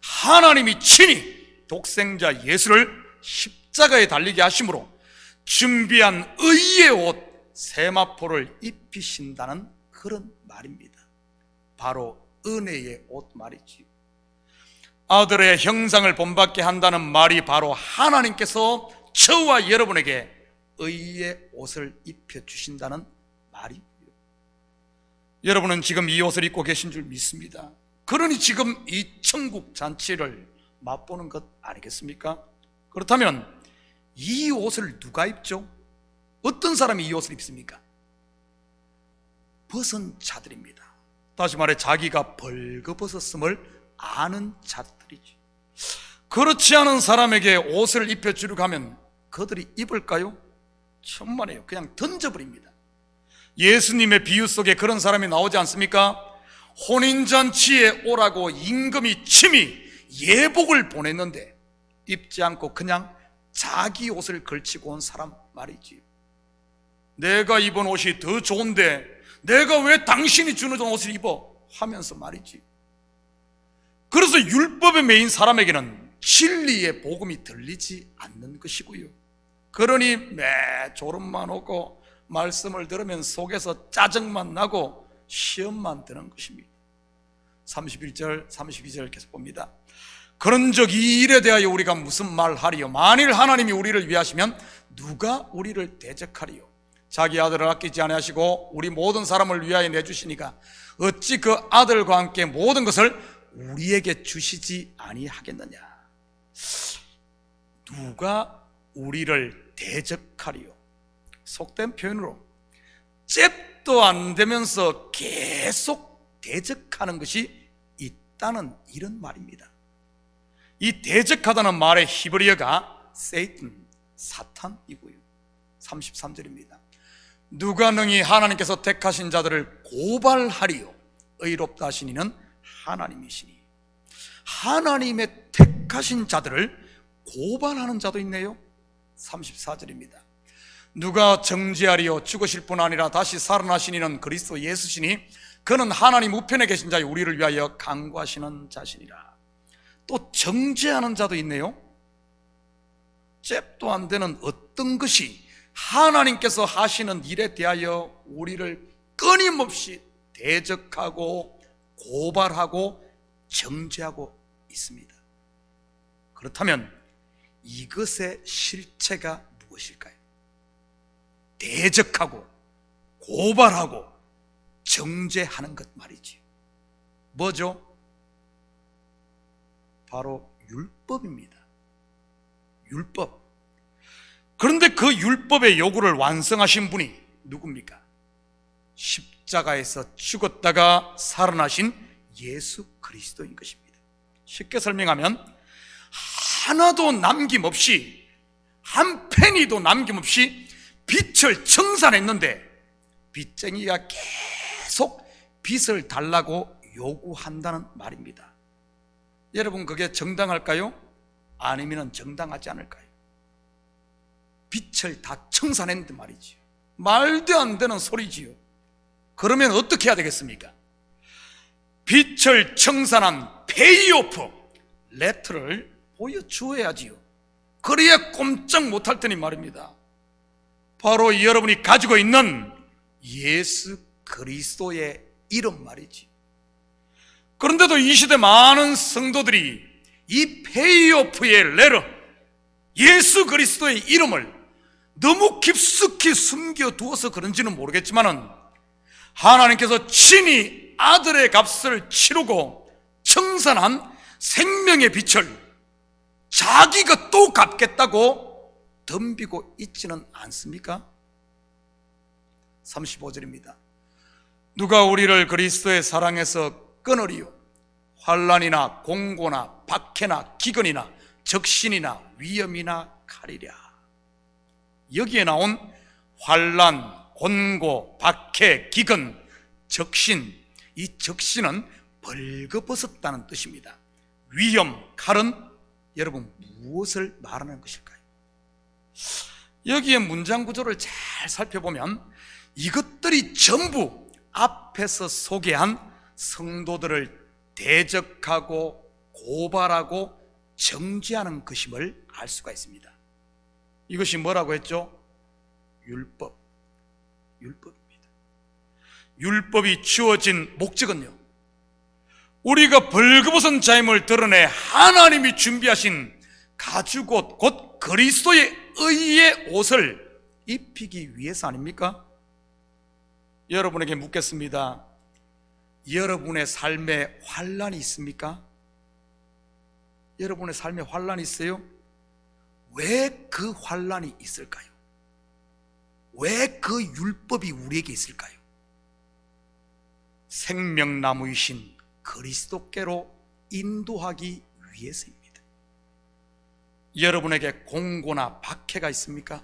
C: 하나님이 친히 독생자 예수를 십자가에 달리게 하심으로 준비한 의의 옷 세마포를 입히신다는 그런 말입니다. 바로 은혜의 옷 말이지. 아들의 형상을 본받게 한다는 말이 바로 하나님께서 저와 여러분에게 의의 옷을 입혀주신다는 말이고요. 여러분은 지금 이 옷을 입고 계신 줄 믿습니다. 그러니 지금 이 천국 잔치를 맛보는 것 아니겠습니까? 그렇다면 이 옷을 누가 입죠? 어떤 사람이 이 옷을 입습니까? 벗은 자들입니다. 다시 말해 자기가 벌거벗었음을 아는 자들이지. 그렇지 않은 사람에게 옷을 입혀주려고 하면 그들이 입을까요? 천만에요. 그냥 던져버립니다. 예수님의 비유 속에 그런 사람이 나오지 않습니까? 혼인잔치에 오라고 임금이 친히 예복을 보냈는데 입지 않고 그냥 자기 옷을 걸치고 온 사람 말이지. 내가 입은 옷이 더 좋은데 내가 왜 당신이 주는 옷을 입어? 하면서 말이지. 그래서 율법에 매인 사람에게는 진리의 복음이 들리지 않는 것이고요. 그러니 매 졸음만 오고 말씀을 들으면 속에서 짜증만 나고 시험만 드는 것입니다. 31절, 32절 계속 봅니다. 그런즉 이 일에 대하여 우리가 무슨 말하리요? 만일 하나님이 우리를 위하시면 누가 우리를 대적하리요? 자기 아들을 아끼지 아니하시고 우리 모든 사람을 위하여 내주시니까 어찌 그 아들과 함께 모든 것을 우리에게 주시지 아니하겠느냐? 누가 우리를 대적하리요? 속된 표현으로 잽도 안 되면서 계속 대적하는 것이 있다는 이런 말입니다. 이 대적하다는 말의 히브리어가 세이튼, 사탄이고요. 33절입니다. 누가 능히 하나님께서 택하신 자들을 고발하리요? 의롭다 하신 이는 하나님이시니. 하나님의 택하신 자들을 고발하는 자도 있네요. 34절입니다. 누가 정죄하리요? 죽으실 뿐 아니라 다시 살아나신 이는 그리스도 예수시니 그는 하나님 우편에 계신 자의 우리를 위하여 간구하시는 자시니라. 또 정죄하는 자도 있네요. 잽도 안 되는 어떤 것이 하나님께서 하시는 일에 대하여 우리를 끊임없이 대적하고 고발하고 정죄하고 있습니다. 그렇다면 이것의 실체가 무엇일까요? 대적하고 고발하고 정죄하는 것 말이지. 뭐죠? 바로 율법입니다. 율법. 그런데 그 율법의 요구를 완성하신 분이 누굽니까? 십자가에서 죽었다가 살아나신 예수 그리스도인 것입니다. 쉽게 설명하면 하나도 남김없이, 한 페니도 남김없이 빚을 청산했는데 빚쟁이가 계속 빚을 달라고 요구한다는 말입니다. 여러분, 그게 정당할까요? 아니면 정당하지 않을까요? 빚을 다 청산했는데 말이지요. 말도 안 되는 소리지요. 그러면 어떻게 해야 되겠습니까? 빚을 청산한 페이오프 레터를 보여주어야지요. 그래야 꼼짝 못할 테니 말입니다. 바로 여러분이 가지고 있는 예수 그리스도의 이름 말이지. 그런데도 이 시대 많은 성도들이 이 페이오프의 레터, 예수 그리스도의 이름을 너무 깊숙이 숨겨두어서 그런지는 모르겠지만은 하나님께서 친히 아들의 값을 치르고 청산한 생명의 빛을 자기가 또 갚겠다고 덤비고 있지는 않습니까? 35절입니다. 누가 우리를 그리스도의 사랑에서 끊으리요. 환난이나 공고나 박해나 기근이나 적신이나 위험이나 칼이랴. 여기에 나온 환난, 곤고, 박해, 기근, 적신, 이 적신은 벌거벗었다는 뜻입니다. 위험, 칼은 여러분 무엇을 말하는 것일까요? 여기에 문장 구조를 잘 살펴보면 이것들이 전부 앞에서 소개한 성도들을 대적하고 고발하고 정죄하는 것임을 알 수가 있습니다. 이것이 뭐라고 했죠? 율법입니다. 율법이 주어진 목적은요, 우리가 벌거벗은 자임을 드러내 하나님이 준비하신 가죽옷, 곧 그리스도의 의의 옷을 입히기 위해서 아닙니까? 여러분에게 묻겠습니다. 여러분의 삶에 환난이 있습니까? 여러분의 삶에 환난이 있어요? 왜 그 환난이 있을까요? 왜 그 율법이 우리에게 있을까요? 생명나무이신 그리스도께로 인도하기 위해서입니다. 여러분에게 공고나 박해가 있습니까?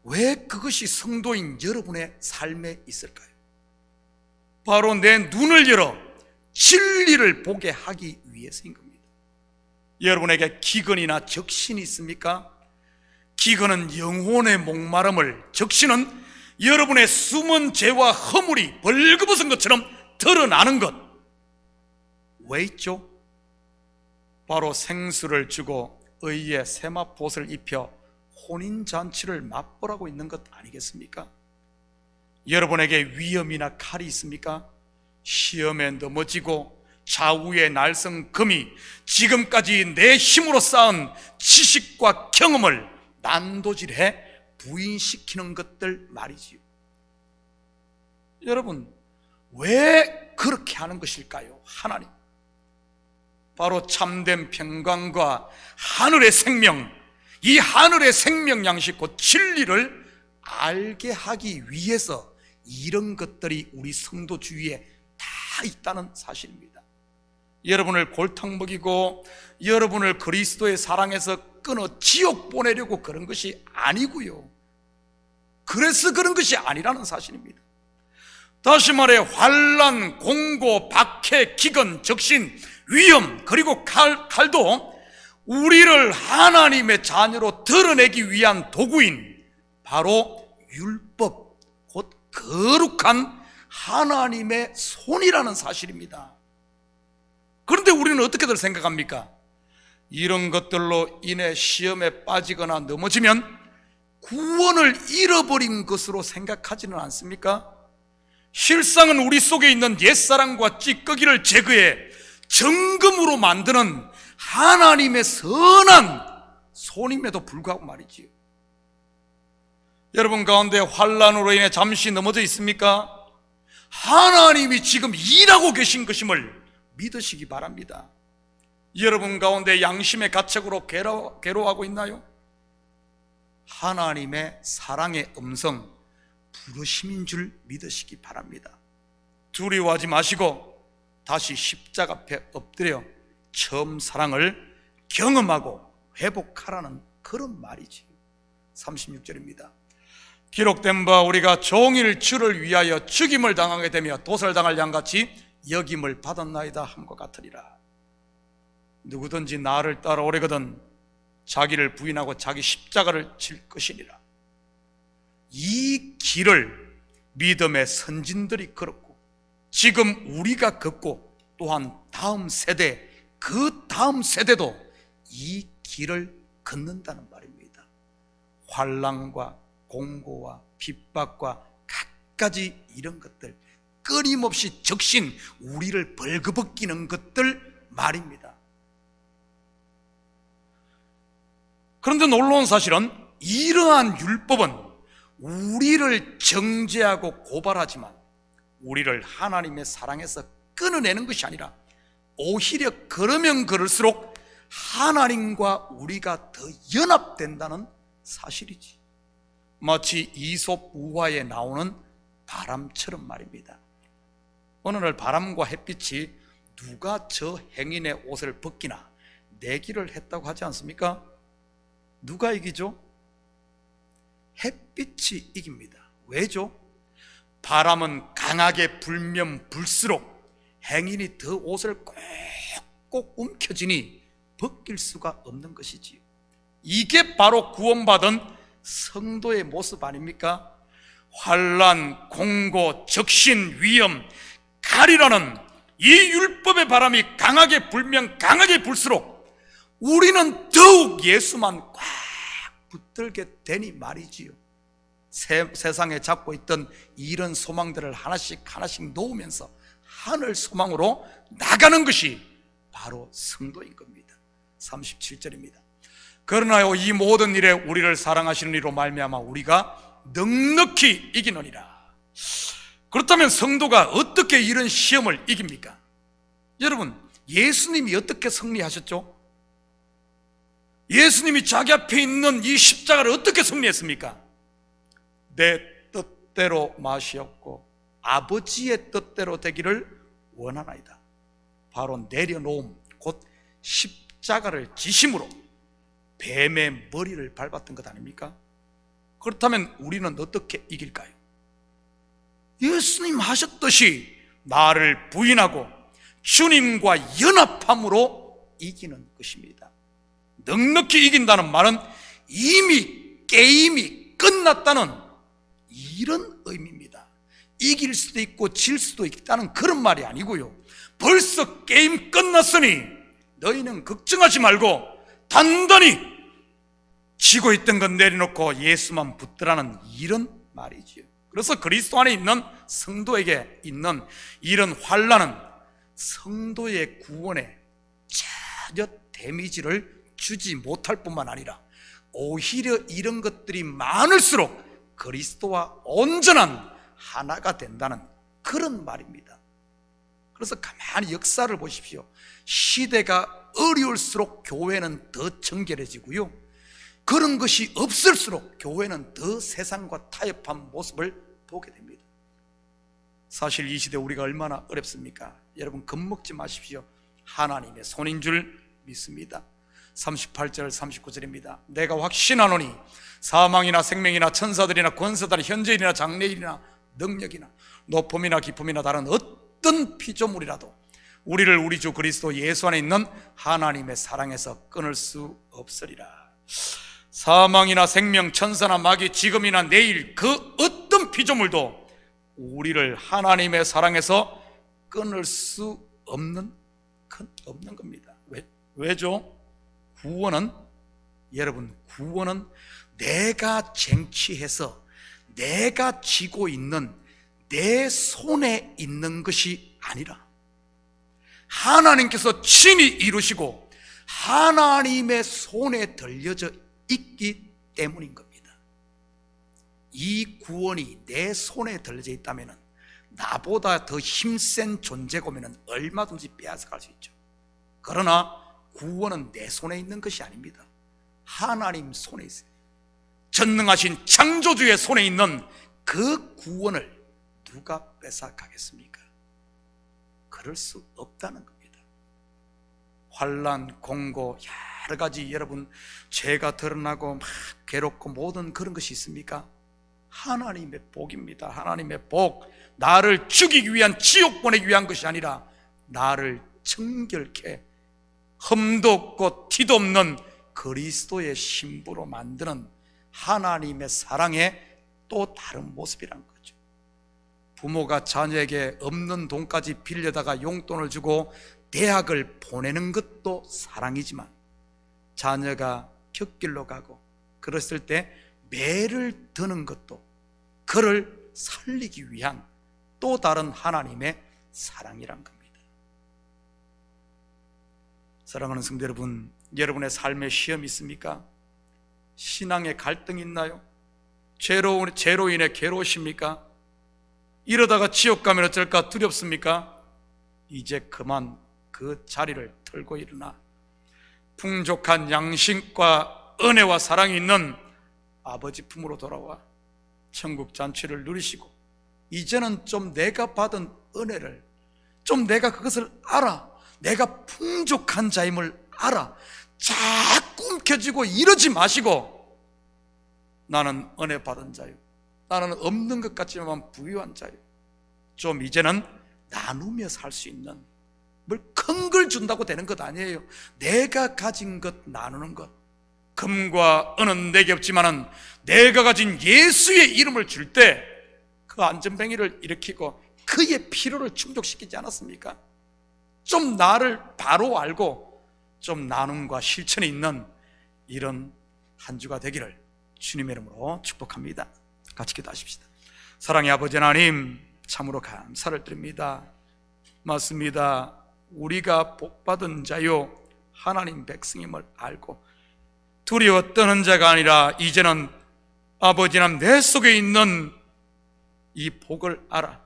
C: 왜 그것이 성도인 여러분의 삶에 있을까요? 바로 내 눈을 열어 진리를 보게 하기 위해서인 겁니다. 여러분에게 기근이나 적신이 있습니까? 기근은 영혼의 목마름을, 적신은 여러분의 숨은 죄와 허물이 벌거벗은 것처럼 드러나는 것. 왜 있죠? 바로 생수를 주고 의의 세마포옷을 입혀 혼인잔치를 맛보라고 있는 것 아니겠습니까? 여러분에게 위험이나 칼이 있습니까? 시험에 넘어지고 좌우의 날성금이 지금까지 내 힘으로 쌓은 지식과 경험을 난도질해 부인시키는 것들 말이지요. 여러분, 왜 그렇게 하는 것일까요? 하나님, 바로 참된 평강과 하늘의 생명, 이 하늘의 생명 양식 곧 진리를 알게 하기 위해서 이런 것들이 우리 성도 주위에 다 있다는 사실입니다. 여러분을 골탕 먹이고 여러분을 그리스도의 사랑에서 끊어 지옥 보내려고 그런 것이 아니고요, 그래서 그런 것이 아니라는 사실입니다. 다시 말해 환난, 공고, 박해, 기근, 적신, 위험, 그리고 칼도 우리를 하나님의 자녀로 드러내기 위한 도구인 바로 율법, 곧 거룩한 하나님의 손이라는 사실입니다. 그런데 우리는 어떻게들 생각합니까? 이런 것들로 인해 시험에 빠지거나 넘어지면 구원을 잃어버린 것으로 생각하지는 않습니까? 실상은 우리 속에 있는 옛사랑과 찌꺼기를 제거해 정금으로 만드는 하나님의 선한 손임에도 불구하고 말이지요. 여러분 가운데 환난으로 인해 잠시 넘어져 있습니까? 하나님이 지금 일하고 계신 것임을 믿으시기 바랍니다. 여러분 가운데 양심의 가책으로 괴로워하고 있나요? 하나님의 사랑의 음성, 부르심인 줄 믿으시기 바랍니다. 두려워하지 마시고 다시 십자가 앞에 엎드려 처음 사랑을 경험하고 회복하라는 그런 말이지. 36절입니다. 기록된 바 우리가 종일 주를 위하여 죽임을 당하게 되며 도살당할 양같이 여김을 받았나이다 함과 같으리라. 누구든지 나를 따라오려거든 자기를 부인하고 자기 십자가를 질 것이니라. 이 길을 믿음의 선진들이 걸었고 지금 우리가 걷고 또한 다음 세대, 그 다음 세대도 이 길을 걷는다는 말입니다. 환난과 공고와 핍박과 갖가지 이런 것들, 끊임없이 적신 우리를 벌거벗기는 것들 말입니다. 그런데 놀라운 사실은 이러한 율법은 우리를 정죄하고 고발하지만 우리를 하나님의 사랑에서 끊어내는 것이 아니라 오히려 그러면 그럴수록 하나님과 우리가 더 연합된다는 사실이지. 마치 이솝 우화에 나오는 바람처럼 말입니다. 어느 날 바람과 햇빛이 누가 저 행인의 옷을 벗기나 내기를 했다고 하지 않습니까? 누가 이기죠? 햇빛이 이깁니다. 왜죠? 바람은 강하게 불면 불수록 행인이 더 옷을 꼭꼭 움켜쥐니 벗길 수가 없는 것이지요. 이게 바로 구원받은 성도의 모습 아닙니까? 환난, 공고, 적신, 위험, 가리라는 이 율법의 바람이 강하게 불면 강하게 불수록 우리는 더욱 예수만 꽉 붙들게 되니 말이지요. 세상에 잡고 있던 이런 소망들을 하나씩 놓으면서 하늘 소망으로 나가는 것이 바로 성도인 겁니다. 37절입니다. 그러나요 이 모든 일에 우리를 사랑하시는 이로 말미암아 우리가 넉넉히 이기느니라. 그렇다면 성도가 어떻게 이런 시험을 이깁니까? 여러분, 예수님이 어떻게 승리하셨죠? 예수님이 자기 앞에 있는 이 십자가를 어떻게 승리했습니까? 내 뜻대로 마시옵고 아버지의 뜻대로 되기를 원하나이다. 바로 내려놓음, 곧 십자가를 지심으로 뱀의 머리를 밟았던 것 아닙니까? 그렇다면 우리는 어떻게 이길까요? 예수님 하셨듯이 나를 부인하고 주님과 연합함으로 이기는 것입니다. 넉넉히 이긴다는 말은 이미 게임이 끝났다는 이런 의미입니다. 이길 수도 있고 질 수도 있다는 그런 말이 아니고요, 벌써 게임 끝났으니 너희는 걱정하지 말고 단단히 지고 있던 건 내려놓고 예수만 붙들라는 이런 말이지요. 그래서 그리스도 안에 있는 성도에게 있는 이런 환난은 성도의 구원에 전혀 데미지를 주지 못할 뿐만 아니라 오히려 이런 것들이 많을수록 그리스도와 온전한 하나가 된다는 그런 말입니다. 그래서 가만히 역사를 보십시오. 시대가 어려울수록 교회는 더 정결해지고요, 그런 것이 없을수록 교회는 더 세상과 타협한 모습을 보게 됩니다. 사실 이 시대 우리가 얼마나 어렵습니까? 여러분, 겁먹지 마십시오. 하나님의 손인 줄 믿습니다. 38절 39절입니다. 내가 확신하노니 사망이나 생명이나 천사들이나 권세들이나 현재일이나 장래일이나 능력이나 높음이나 깊음이나 다른 어떤 피조물이라도 우리를 우리 주 그리스도 예수 안에 있는 하나님의 사랑에서 끊을 수 없으리라. 사망이나 생명, 천사나 마귀, 지금이나 내일 그 어떤 피조물도 우리를 하나님의 사랑에서 끊을 수 없는 겁니다. 왜죠? 구원은, 여러분, 구원은 내가 쟁취해서 내가 쥐고 있는 내 손에 있는 것이 아니라 하나님께서 친히 이루시고 하나님의 손에 들려져 있기 때문인 겁니다. 이 구원이 내 손에 들려져 있다면 나보다 더 힘센 존재고면 얼마든지 빼앗아갈 수 있죠. 그러나 구원은 내 손에 있는 것이 아닙니다. 하나님 손에 있어요. 전능하신 창조주의 손에 있는 그 구원을 누가 뺏어가겠습니까? 그럴 수 없다는 겁니다. 환난, 공고, 여러 가지 여러분 죄가 드러나고 막 괴롭고 모든 그런 것이 있습니까? 하나님의 복입니다. 하나님의 복. 나를 죽이기 위한, 지옥 보내기 위한 것이 아니라 나를 정결케 흠도 없고 티도 없는 그리스도의 신부로 만드는 하나님의 사랑의 또 다른 모습이란 거죠. 부모가 자녀에게 없는 돈까지 빌려다가 용돈을 주고 대학을 보내는 것도 사랑이지만 자녀가 곁길로 가고 그랬을 때 매를 드는 것도 그를 살리기 위한 또 다른 하나님의 사랑이란 겁니다. 사랑하는 성도 여러분, 여러분의 삶에 시험이 있습니까? 신앙에 갈등이 있나요? 죄로 인해 괴로우십니까? 이러다가 지옥 가면 어쩔까 두렵습니까? 이제 그만 그 자리를 털고 일어나 풍족한 양심과 은혜와 사랑이 있는 아버지 품으로 돌아와 천국 잔치를 누리시고 이제는 좀 내가 받은 은혜를 좀 내가 그것을 알아. 내가 풍족한 자임을 알아. 자꾸 움켜쥐고 이러지 마시고, 나는 은혜 받은 자유, 나는 없는 것 같지만 부유한 자유. 좀 이제는 나누며 살 수 있는, 뭘 큰 걸 준다고 되는 것 아니에요. 내가 가진 것 나누는 것. 금과 은은 내게 없지만은 내가 가진 예수의 이름을 줄 때 그 안전뱅이를 일으키고 그의 필요를 충족시키지 않았습니까? 좀 나를 바로 알고 좀 나눔과 실천이 있는 이런 한 주가 되기를 주님의 이름으로 축복합니다. 같이 기도하십시다. 사랑의 아버지 하나님, 참으로 감사를 드립니다. 맞습니다. 우리가 복받은 자요 하나님 백성임을 알고 두려워 떠는 자가 아니라 이제는 아버지 하나님 내 속에 있는 이 복을 알아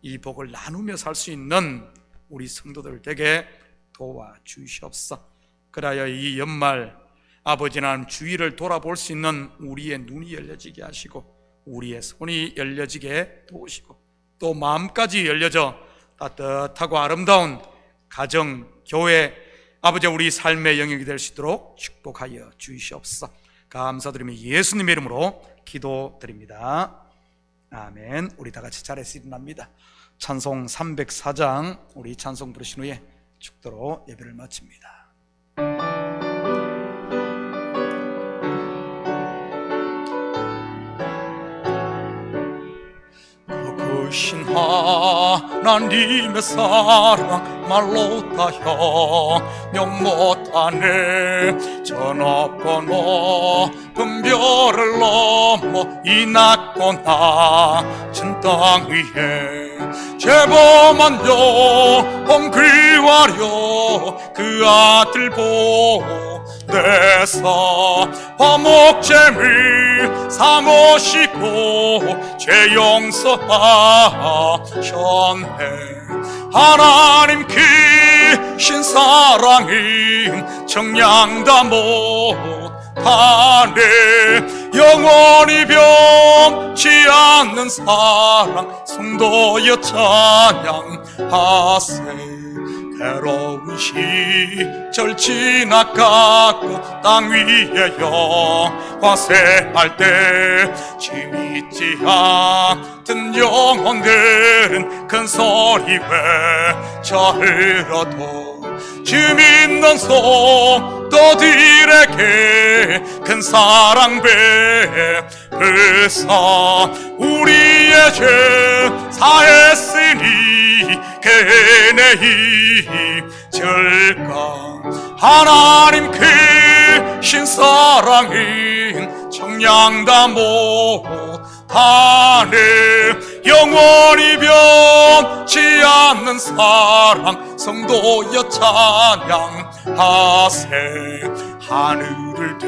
C: 이 복을 나누며 살 수 있는 우리 성도들 되게 도와주시옵소서. 그래야 이 연말 아버지 하나님 주위를 돌아볼 수 있는 우리의 눈이 열려지게 하시고 우리의 손이 열려지게 도우시고 또 마음까지 열려져 따뜻하고 아름다운 가정, 교회, 아버지 우리 삶의 영역이 될 수 있도록 축복하여 주시옵소서. 감사드리며 예수님의 이름으로 기도드립니다. 아멘. 우리 다 같이 자리에서 일어납니다. 찬송 304장 우리 찬송 부르신 후에 축도로 예배를 마칩니다. 크신 하나님의 사랑 말로 다 형용 못하네. 저 높고 높은 별을 넘어 이 낮고 낮은 땅 위에 죄범한 영혼 귀화려 그 아들 보내사 화목제미 삼으시고 죄 용서하셨네. 하나님 크신 사랑인 정량다 못하네. 영원히 변치 않는 사랑 성도여 찬양하세. 괴로운 시절 지나가고 땅 위에 영화세할 때 지밌지 않던 영혼들은 큰 소리 외쳐 흘러도 주 믿는 성도들에게 큰 사랑 베푸사. 우리의 죄 사했으니 걔네 잊을까. 하나님 크신 사랑인 정량다 못하네. 영원히 변치 않는 사랑 성도여 찬양하세. 하늘을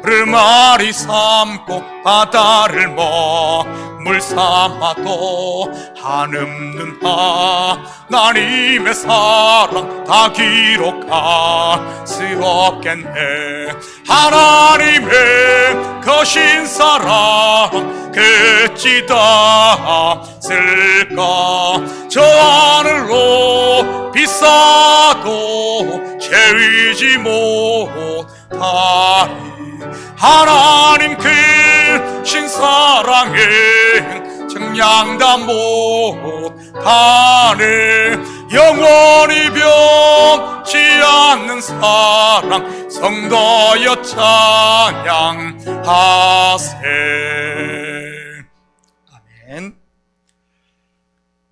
C: 들음알이 삼고 바다를 먹물 삼아도 한없는 하나님의 사랑 다 기록할수없겠네. 하나님의 거신 사랑 그치다 쓸까. 저 하늘로 비싸도 채우지 못하리. 하나님 크신 사랑에 정량다 못하네. 영원히 변치 않는 사랑 성도여 찬양하세. 아멘.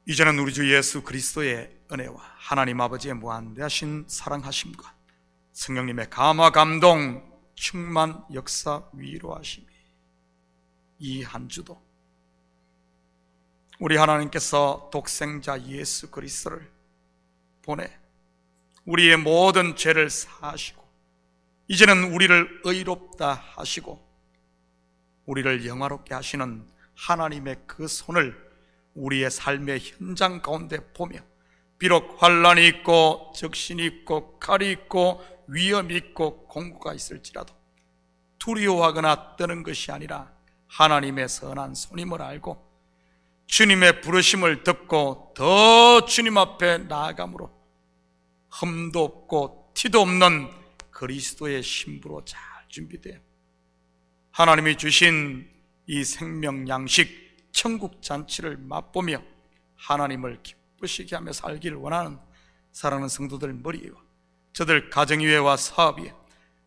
C: 이제는 우리 주 예수 그리스도의 은혜와 하나님 아버지의 무한대하신 사랑하심과 성령님의 감화 감동 충만 역사 위로하심이 이 한 주도 우리 하나님께서 독생자 예수 그리스도를 보내 우리의 모든 죄를 사하시고 이제는 우리를 의롭다 하시고 우리를 영화롭게 하시는 하나님의 그 손을 우리의 삶의 현장 가운데 보며 비록 환난이 있고 적신이 있고 칼이 있고 위험이 있고 공고가 있을지라도 두려워하거나 떠는 것이 아니라 하나님의 선한 손임을 알고 주님의 부르심을 듣고 더 주님 앞에 나아감으로 흠도 없고 티도 없는 그리스도의 신부로 잘 준비돼요. 하나님이 주신 이 생명 양식 천국 잔치를 맛보며 하나님을 기쁘시게 하며 살기를 원하는 사랑하는 성도들 머리 위에, 저들 가정 위에와 사업 위에,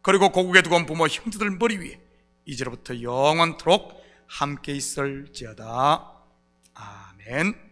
C: 그리고 고국에 두고 온 부모 형제들 머리 위에 이제로부터 영원토록 함께 있을지어다. 아멘.